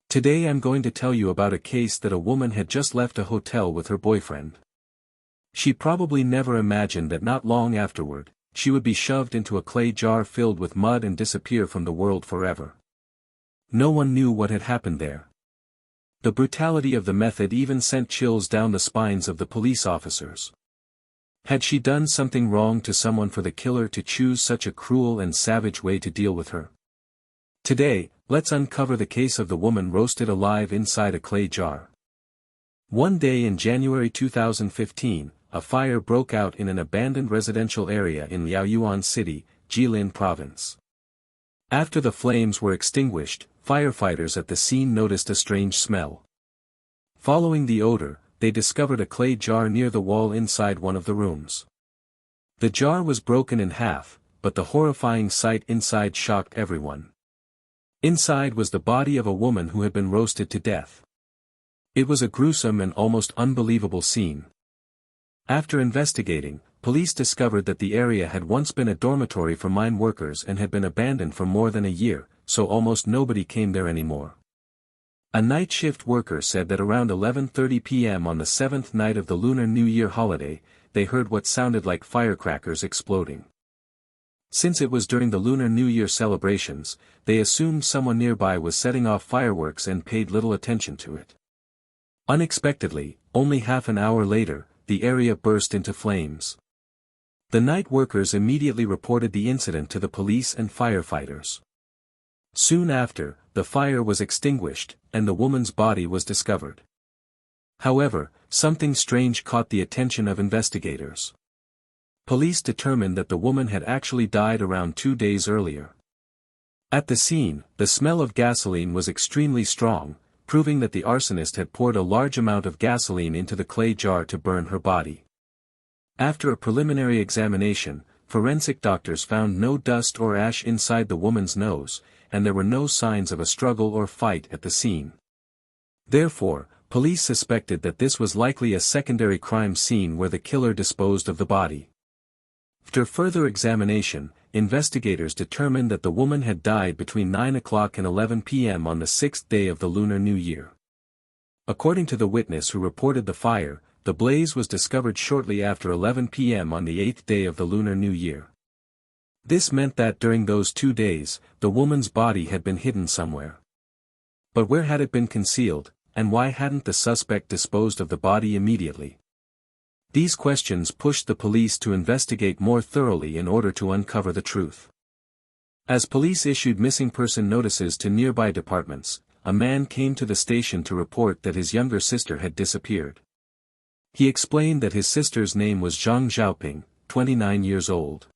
Today I'm going to tell you about a case that a woman had just left a hotel with her boyfriend. She probably never imagined that not long afterward, she would be shoved into a clay jar filled with mud and disappear from the world forever. No one knew what had happened there. The brutality of the method even sent chills down the spines of the police officers. Had she done something wrong to someone for the killer to choose such a cruel and savage way to deal with her? Today, let's uncover the case of the woman roasted alive inside a clay jar. One day in January 2015, a fire broke out in an abandoned residential area in Liaoyuan City, Jilin Province. After the flames were extinguished, firefighters at the scene noticed a strange smell. Following the odor, they discovered a clay jar near the wall inside one of the rooms. The jar was broken in half, but the horrifying sight inside shocked everyone. Inside was the body of a woman who had been roasted to death. It was a gruesome and almost unbelievable scene. After investigating, police discovered that the area had once been a dormitory for mine workers and had been abandoned for more than a year, so almost nobody came there anymore. A night shift worker said that around 11:30 p.m. on the seventh night of the Lunar New Year holiday, they heard what sounded like firecrackers exploding. Since it was during the Lunar New Year celebrations, they assumed someone nearby was setting off fireworks and paid little attention to it. Unexpectedly, only half an hour later, the area burst into flames. The night workers immediately reported the incident to the police and firefighters. Soon after, the fire was extinguished, and the woman's body was discovered. However, something strange caught the attention of investigators. Police determined that the woman had actually died around 2 days earlier. At the scene, the smell of gasoline was extremely strong, proving that the arsonist had poured a large amount of gasoline into the clay jar to burn her body. After a preliminary examination, forensic doctors found no dust or ash inside the woman's nose, and there were no signs of a struggle or fight at the scene. Therefore, police suspected that this was likely a secondary crime scene where the killer disposed of the body. After further examination, investigators determined that the woman had died between 9 o'clock and 11 p.m. on the 6th day of the Lunar New Year. According to the witness who reported the fire, the blaze was discovered shortly after 11 p.m. on the 8th day of the Lunar New Year. This meant that during those 2 days, the woman's body had been hidden somewhere. But where had it been concealed, and why hadn't the suspect disposed of the body immediately? These questions pushed the police to investigate more thoroughly in order to uncover the truth. As police issued missing person notices to nearby departments, a man came to the station to report that his younger sister had disappeared. He explained that his sister's name was Zhang Xiaoping, 29 years old.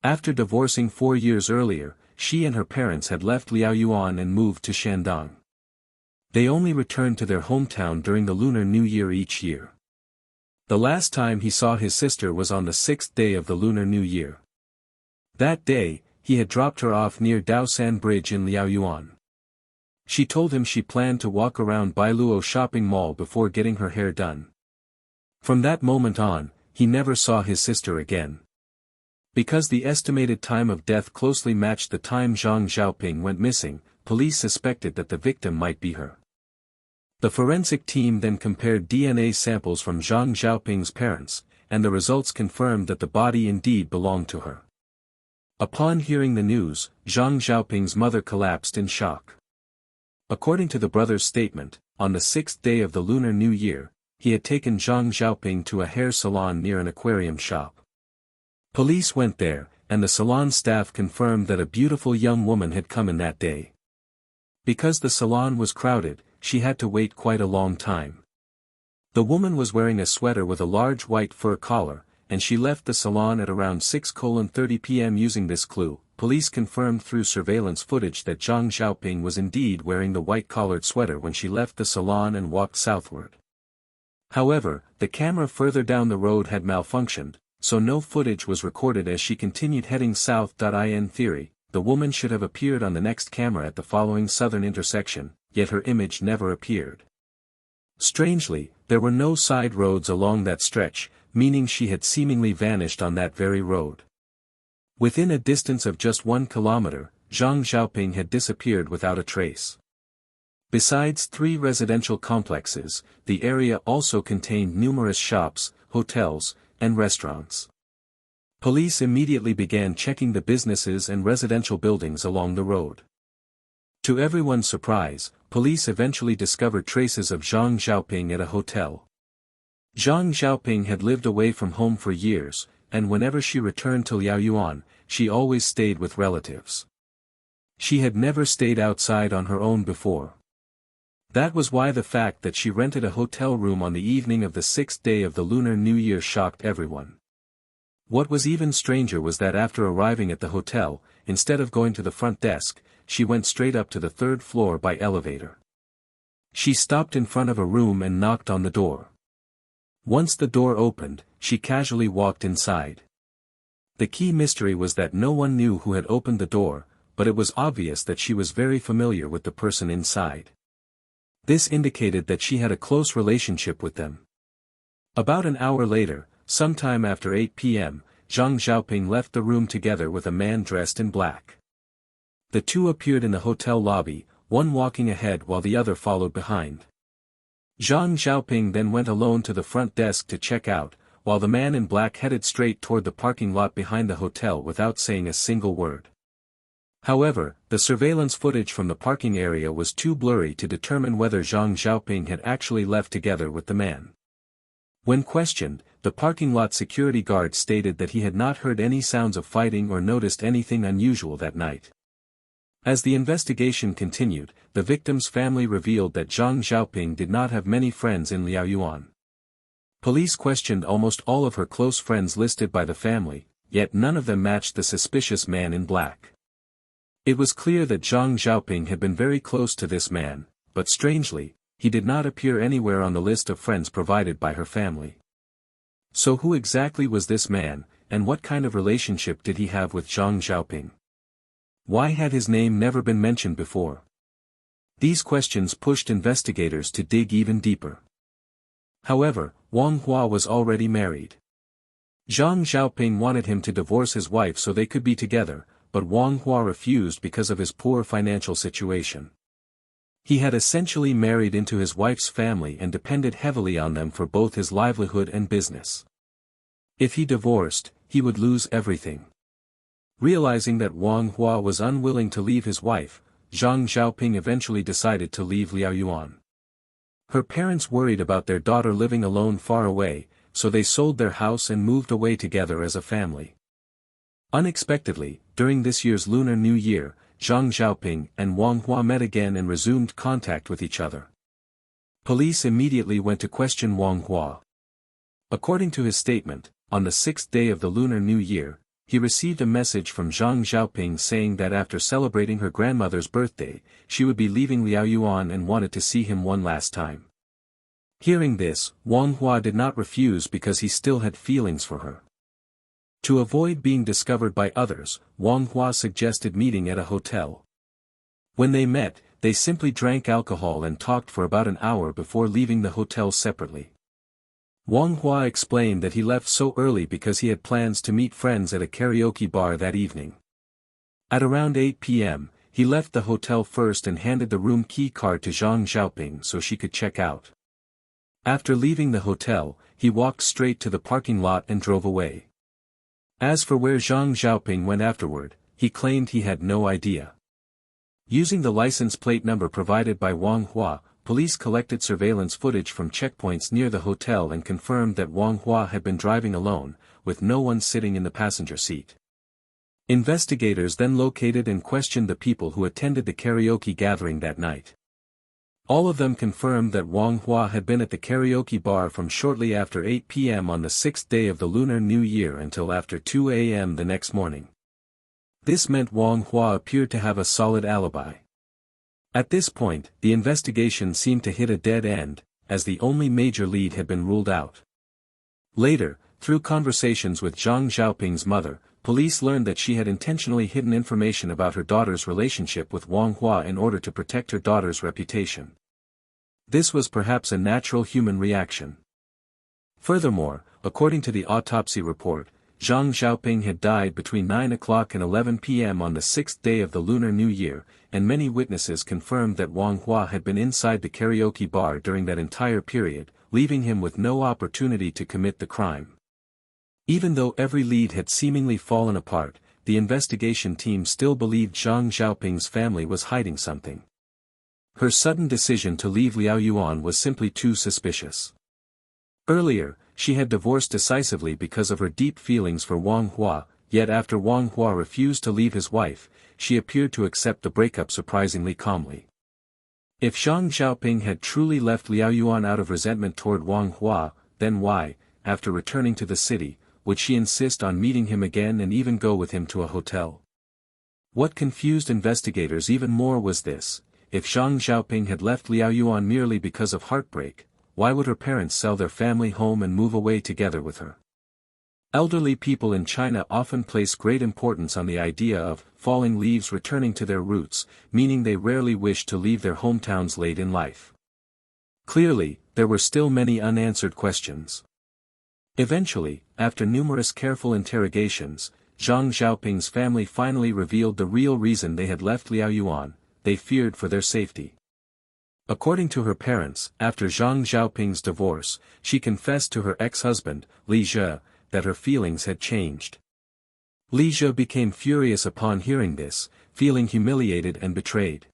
After divorcing 4 years earlier, she and her parents had left Liaoyuan and moved to Shandong. They only returned to their hometown during the Lunar New Year each year. The last time he saw his sister was on the 6th day of the Lunar New Year. That day, he had dropped her off near Daosan Bridge in Liaoyuan. She told him she planned to walk around Bailuo shopping mall before getting her hair done. From that moment on, he never saw his sister again. Because the estimated time of death closely matched the time Zhang Xiaoping went missing, police suspected that the victim might be her. The forensic team then compared DNA samples from Zhang Xiaoping's parents, and the results confirmed that the body indeed belonged to her. Upon hearing the news, Zhang Xiaoping's mother collapsed in shock. According to the brother's statement, on the 6th day of the Lunar New Year, he had taken Zhang Xiaoping to a hair salon near an aquarium shop. Police went there, and the salon staff confirmed that a beautiful young woman had come in that day. Because the salon was crowded, she had to wait quite a long time. The woman was wearing a sweater with a large white fur collar, and she left the salon at around 6:30 p.m. Using this clue, police confirmed through surveillance footage that Zhang Xiaoping was indeed wearing the white-collared sweater when she left the salon and walked southward. However, the camera further down the road had malfunctioned, so no footage was recorded as she continued heading south. In theory, the woman should have appeared on the next camera at the following southern intersection, yet her image never appeared. Strangely, there were no side roads along that stretch, meaning she had seemingly vanished on that very road. Within a distance of just 1 kilometer, Zhang Xiaoping had disappeared without a trace. Besides 3 residential complexes, the area also contained numerous shops, hotels, and restaurants. Police immediately began checking the businesses and residential buildings along the road. To everyone's surprise, police eventually discovered traces of Zhang Xiaoping at a hotel. Zhang Xiaoping had lived away from home for years, and whenever she returned to Liaoyuan, she always stayed with relatives. She had never stayed outside on her own before. That was why the fact that she rented a hotel room on the evening of the 6th day of the Lunar New Year shocked everyone. What was even stranger was that after arriving at the hotel, instead of going to the front desk, she went straight up to the 3rd floor by elevator. She stopped in front of a room and knocked on the door. Once the door opened, she casually walked inside. The key mystery was that no one knew who had opened the door, but it was obvious that she was very familiar with the person inside. This indicated that she had a close relationship with them. About an hour later, sometime after 8 p.m., Zhang Xiaoping left the room together with a man dressed in black. The two appeared in the hotel lobby, one walking ahead while the other followed behind. Zhang Xiaoping then went alone to the front desk to check out, while the man in black headed straight toward the parking lot behind the hotel without saying a single word. However, the surveillance footage from the parking area was too blurry to determine whether Zhang Xiaoping had actually left together with the man. When questioned, the parking lot security guard stated that he had not heard any sounds of fighting or noticed anything unusual that night. As the investigation continued, the victim's family revealed that Zhang Xiaoping did not have many friends in Liaoyuan. Police questioned almost all of her close friends listed by the family, yet none of them matched the suspicious man in black. It was clear that Zhang Xiaoping had been very close to this man, but strangely, he did not appear anywhere on the list of friends provided by her family. So who exactly was this man, and what kind of relationship did he have with Zhang Xiaoping? Why had his name never been mentioned before? These questions pushed investigators to dig even deeper. However, Wang Hua was already married. Zhang Xiaoping wanted him to divorce his wife so they could be together, but Wang Hua refused because of his poor financial situation. He had essentially married into his wife's family and depended heavily on them for both his livelihood and business. If he divorced, he would lose everything. Realizing that Wang Hua was unwilling to leave his wife, Zhang Xiaoping eventually decided to leave Liaoyuan. Her parents worried about their daughter living alone far away, so they sold their house and moved away together as a family. Unexpectedly, during this year's Lunar New Year, Zhang Xiaoping and Wang Hua met again and resumed contact with each other. Police immediately went to question Wang Hua. According to his statement, on the 6th day of the Lunar New Year, he received a message from Zhang Xiaoping saying that after celebrating her grandmother's birthday, she would be leaving Liaoyuan and wanted to see him one last time. Hearing this, Wang Hua did not refuse because he still had feelings for her. To avoid being discovered by others, Wang Hua suggested meeting at a hotel. When they met, they simply drank alcohol and talked for about an hour before leaving the hotel separately. Wang Hua explained that he left so early because he had plans to meet friends at a karaoke bar that evening. At around 8 p.m., he left the hotel first and handed the room key card to Zhang Xiaoping so she could check out. After leaving the hotel, he walked straight to the parking lot and drove away. As for where Zhang Xiaoping went afterward, he claimed he had no idea. Using the license plate number provided by Wang Hua, police collected surveillance footage from checkpoints near the hotel and confirmed that Wang Hua had been driving alone, with no one sitting in the passenger seat. Investigators then located and questioned the people who attended the karaoke gathering that night. All of them confirmed that Wang Hua had been at the karaoke bar from shortly after 8 p.m. on the 6th day of the Lunar New Year until after 2 a.m. the next morning. This meant Wang Hua appeared to have a solid alibi. At this point, the investigation seemed to hit a dead end, as the only major lead had been ruled out. Later, through conversations with Zhang Xiaoping's mother, police learned that she had intentionally hidden information about her daughter's relationship with Wang Hua in order to protect her daughter's reputation. This was perhaps a natural human reaction. Furthermore, according to the autopsy report, Zhang Xiaoping had died between 9 o'clock and 11 p.m. on the 6th day of the Lunar New Year, and many witnesses confirmed that Wang Hua had been inside the karaoke bar during that entire period, leaving him with no opportunity to commit the crime. Even though every lead had seemingly fallen apart, the investigation team still believed Zhang Xiaoping's family was hiding something. Her sudden decision to leave Liao Yuan was simply too suspicious. Earlier, she had divorced decisively because of her deep feelings for Wang Hua, yet after Wang Hua refused to leave his wife, she appeared to accept the breakup surprisingly calmly. If Zhang Xiaoping had truly left Liao Yuan out of resentment toward Wang Hua, then why, after returning to the city, would she insist on meeting him again and even go with him to a hotel? What confused investigators even more was this: if Zhang Xiaoping had left Liao Yuan merely because of heartbreak, why would her parents sell their family home and move away together with her? Elderly people in China often place great importance on the idea of falling leaves returning to their roots, meaning they rarely wish to leave their hometowns late in life. Clearly, there were still many unanswered questions. Eventually, after numerous careful interrogations, Zhang Xiaoping's family finally revealed the real reason they had left Liao Yuan: they feared for their safety. According to her parents, after Zhang Xiaoping's divorce, she confessed to her ex-husband, Li Zhe, that her feelings had changed. Li Zhe became furious upon hearing this, feeling humiliated and betrayed.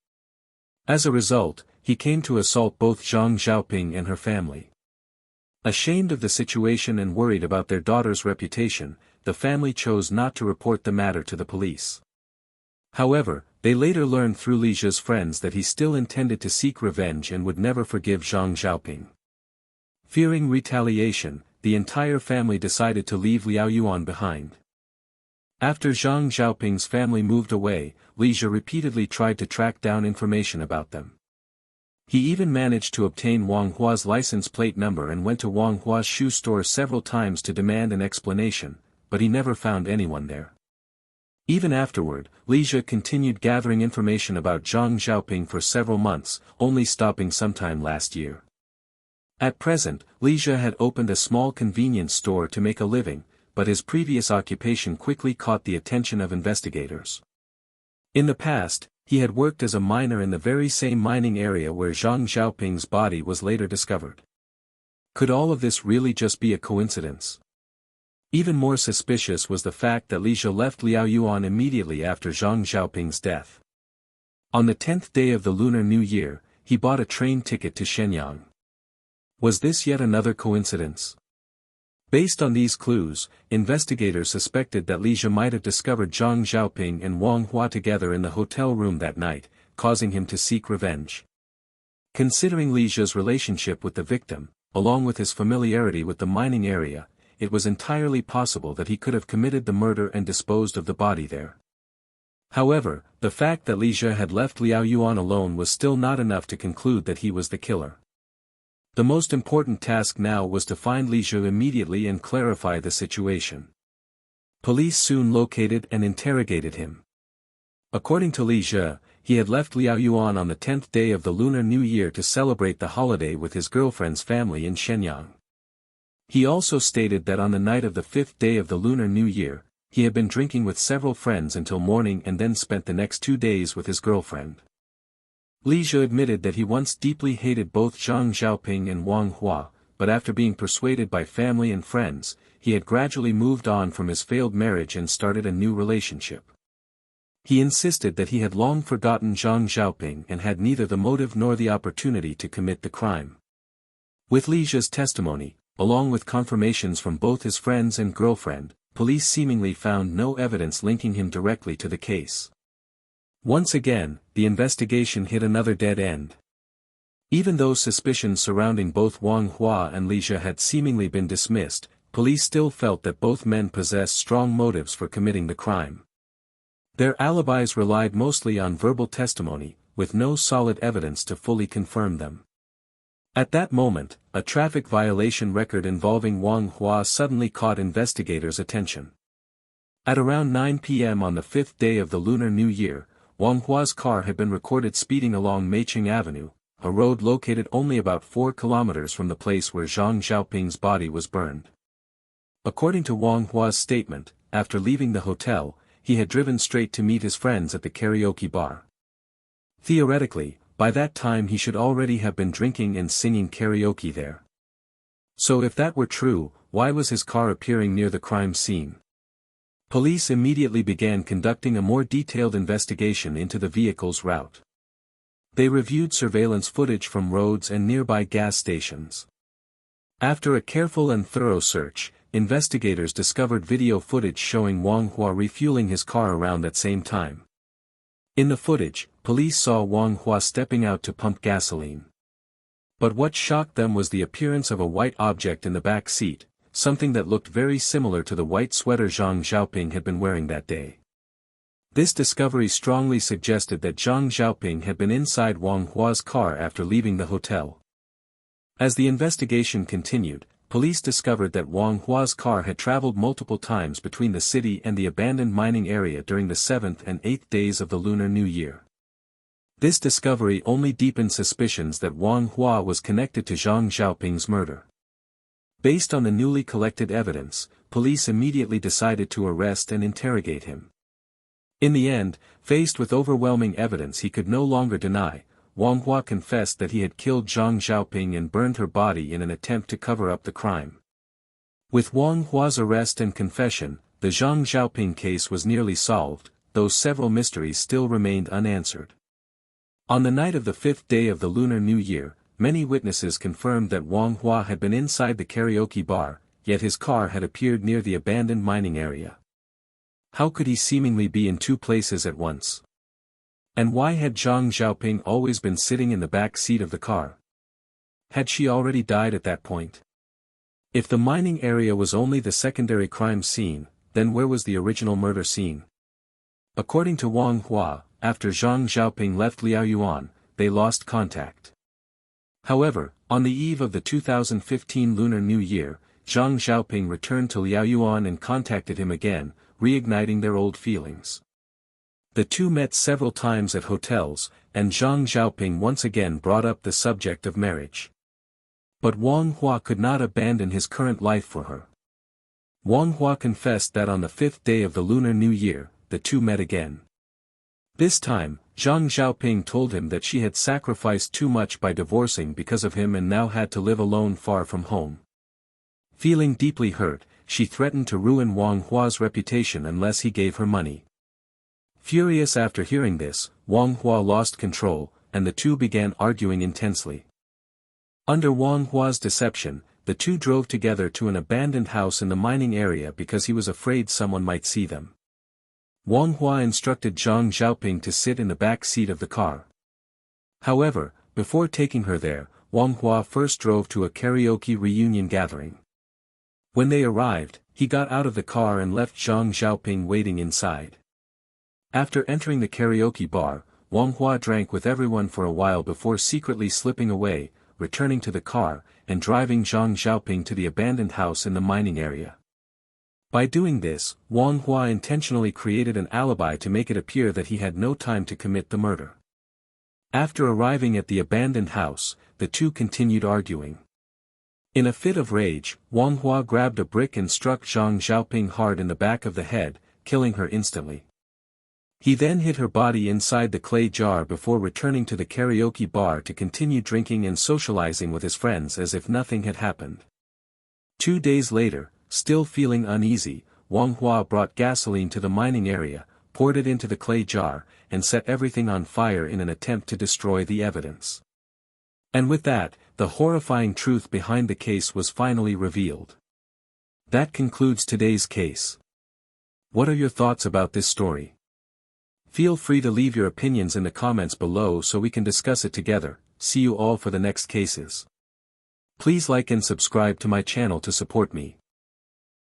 As a result, he came to assault both Zhang Xiaoping and her family. Ashamed of the situation and worried about their daughter's reputation, the family chose not to report the matter to the police. However, they later learned through Li Zhe's friends that he still intended to seek revenge and would never forgive Zhang Xiaoping. Fearing retaliation, the entire family decided to leave Liao Yuan behind. After Zhang Xiaoping's family moved away, Li Zhe repeatedly tried to track down information about them. He even managed to obtain Wang Hua's license plate number and went to Wang Hua's shoe store several times to demand an explanation, but he never found anyone there. Even afterward, Li Zhe continued gathering information about Zhang Xiaoping for several months, only stopping sometime last year. At present, Li Zhe had opened a small convenience store to make a living, but his previous occupation quickly caught the attention of investigators. In the past, he had worked as a miner in the very same mining area where Zhang Xiaoping's body was later discovered. Could all of this really just be a coincidence? Even more suspicious was the fact that Li Zhe left Liao Yuan immediately after Zhang Xiaoping's death. On the 10th day of the Lunar New Year, he bought a train ticket to Shenyang. Was this yet another coincidence? Based on these clues, investigators suspected that Li Zhe might have discovered Zhang Xiaoping and Wang Hua together in the hotel room that night, causing him to seek revenge. Considering Li Zhe's relationship with the victim, along with his familiarity with the mining area, it was entirely possible that he could have committed the murder and disposed of the body there. However, the fact that Li Zhe had left Liao Yuan alone was still not enough to conclude that he was the killer. The most important task now was to find Li Zhe immediately and clarify the situation. Police soon located and interrogated him. According to Li Zhe, he had left Liao Yuan on the 10th day of the Lunar New Year to celebrate the holiday with his girlfriend's family in Shenyang. He also stated that on the night of the 5th day of the Lunar New Year, he had been drinking with several friends until morning and then spent the next 2 days with his girlfriend. Li Zhe admitted that he once deeply hated both Zhang Xiaoping and Wang Hua, but after being persuaded by family and friends, he had gradually moved on from his failed marriage and started a new relationship. He insisted that he had long forgotten Zhang Xiaoping and had neither the motive nor the opportunity to commit the crime. With Li Zhe's testimony, along with confirmations from both his friends and girlfriend, police seemingly found no evidence linking him directly to the case. Once again, the investigation hit another dead end. Even though suspicions surrounding both Wang Hua and Li Zhe had seemingly been dismissed, police still felt that both men possessed strong motives for committing the crime. Their alibis relied mostly on verbal testimony, with no solid evidence to fully confirm them. At that moment, a traffic violation record involving Wang Hua suddenly caught investigators' attention. At around 9 p.m. on the 5th day of the Lunar New Year, Wang Hua's car had been recorded speeding along Meiqing Avenue, a road located only about 4 kilometers from the place where Zhang Xiaoping's body was burned. According to Wang Hua's statement, after leaving the hotel, he had driven straight to meet his friends at the karaoke bar. Theoretically, by that time he should already have been drinking and singing karaoke there. So if that were true, why was his car appearing near the crime scene? Police immediately began conducting a more detailed investigation into the vehicle's route. They reviewed surveillance footage from roads and nearby gas stations. After a careful and thorough search, investigators discovered video footage showing Wang Hua refueling his car around that same time. In the footage, police saw Wang Hua stepping out to pump gasoline. But what shocked them was the appearance of a white object in the back seat, something that looked very similar to the white sweater Zhang Xiaoping had been wearing that day. This discovery strongly suggested that Zhang Xiaoping had been inside Wang Hua's car after leaving the hotel. As the investigation continued, police discovered that Wang Hua's car had traveled multiple times between the city and the abandoned mining area during the 7th and 8th days of the Lunar New Year. This discovery only deepened suspicions that Wang Hua was connected to Zhang Xiaoping's murder. Based on the newly collected evidence, police immediately decided to arrest and interrogate him. In the end, faced with overwhelming evidence he could no longer deny, Wang Hua confessed that he had killed Zhang Xiaoping and burned her body in an attempt to cover up the crime. With Wang Hua's arrest and confession, the Zhang Xiaoping case was nearly solved, though several mysteries still remained unanswered. On the night of the 5th day of the Lunar New Year, many witnesses confirmed that Wang Hua had been inside the karaoke bar, yet his car had appeared near the abandoned mining area. How could he seemingly be in two places at once? And why had Zhang Xiaoping always been sitting in the back seat of the car? Had she already died at that point? If the mining area was only the secondary crime scene, then where was the original murder scene? According to Wang Hua, after Zhang Xiaoping left Liaoyuan, they lost contact. However, on the eve of the 2015 Lunar New Year, Zhang Xiaoping returned to Liaoyuan and contacted him again, reigniting their old feelings. The two met several times at hotels, and Zhang Xiaoping once again brought up the subject of marriage. But Wang Hua could not abandon his current life for her. Wang Hua confessed that on the 5th day of the Lunar New Year, the two met again. This time, Zhang Xiaoping told him that she had sacrificed too much by divorcing because of him and now had to live alone far from home. Feeling deeply hurt, she threatened to ruin Wang Hua's reputation unless he gave her money. Furious after hearing this, Wang Hua lost control, and the two began arguing intensely. Under Wang Hua's deception, the two drove together to an abandoned house in the mining area because he was afraid someone might see them. Wang Hua instructed Zhang Xiaoping to sit in the back seat of the car. However, before taking her there, Wang Hua first drove to a karaoke reunion gathering. When they arrived, he got out of the car and left Zhang Xiaoping waiting inside. After entering the karaoke bar, Wang Hua drank with everyone for a while before secretly slipping away, returning to the car, and driving Zhang Xiaoping to the abandoned house in the mining area. By doing this, Wang Hua intentionally created an alibi to make it appear that he had no time to commit the murder. After arriving at the abandoned house, the two continued arguing. In a fit of rage, Wang Hua grabbed a brick and struck Zhang Xiaoping hard in the back of the head, killing her instantly. He then hid her body inside the clay jar before returning to the karaoke bar to continue drinking and socializing with his friends as if nothing had happened. 2 days later, still feeling uneasy, Wang Hua brought gasoline to the mining area, poured it into the clay jar, and set everything on fire in an attempt to destroy the evidence. And with that, the horrifying truth behind the case was finally revealed. That concludes today's case. What are your thoughts about this story? Feel free to leave your opinions in the comments below so we can discuss it together. See you all for the next cases. Please like and subscribe to my channel to support me.